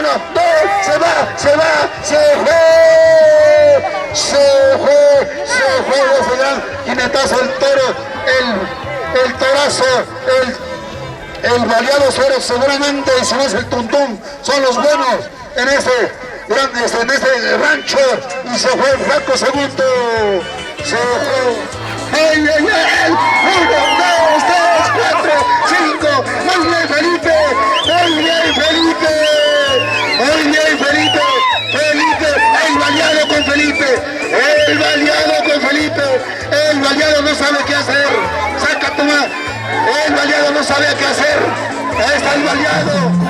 uno, dos, se va, se fue ese gran jinetazo, el toro, el torazo, el baleado suero seguramente, y si no es el tuntún, son los buenos en ese rancho, y se fue el Flaco Segundo, se fue. ¡Ay, ay, ay! 1, 2, 3, 4, 5. ¡Muy bien, Felipe! ¡Muy bien, Felipe! ¡Muy bien, Felipe! ¡Felipe! ¡El baleado con Felipe! ¡El baleado con Felipe! ¡El baleado no sabe qué hacer! ¡Saca tu mano! ¡El baleado no sabe qué hacer! ¡Ahí está el baleado!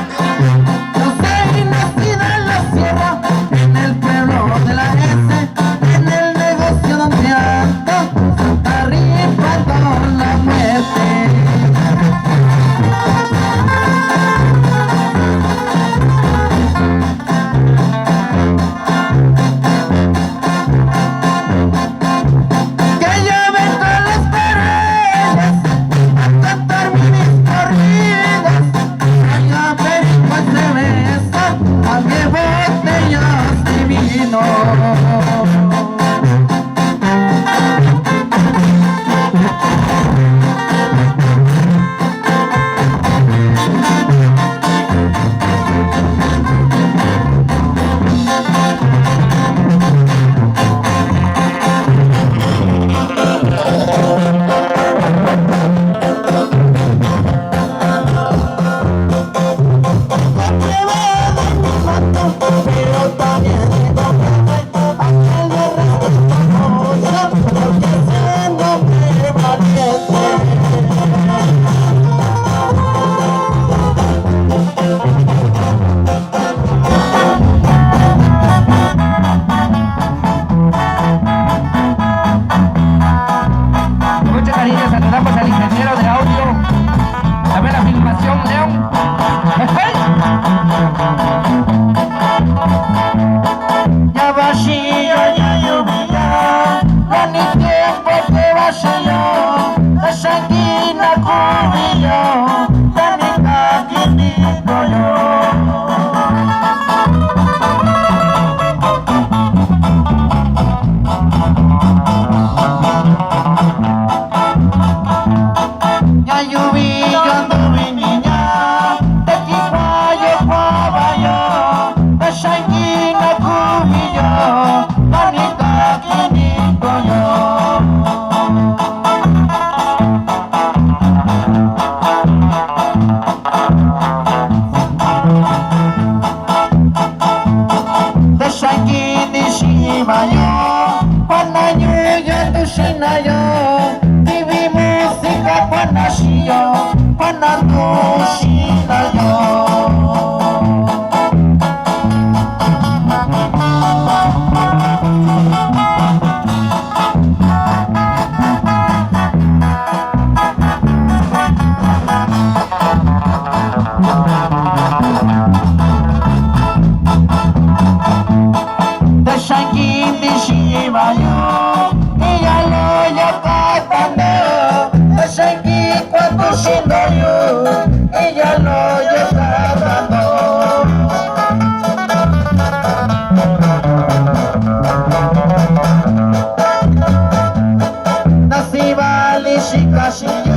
Nasi bali shikashi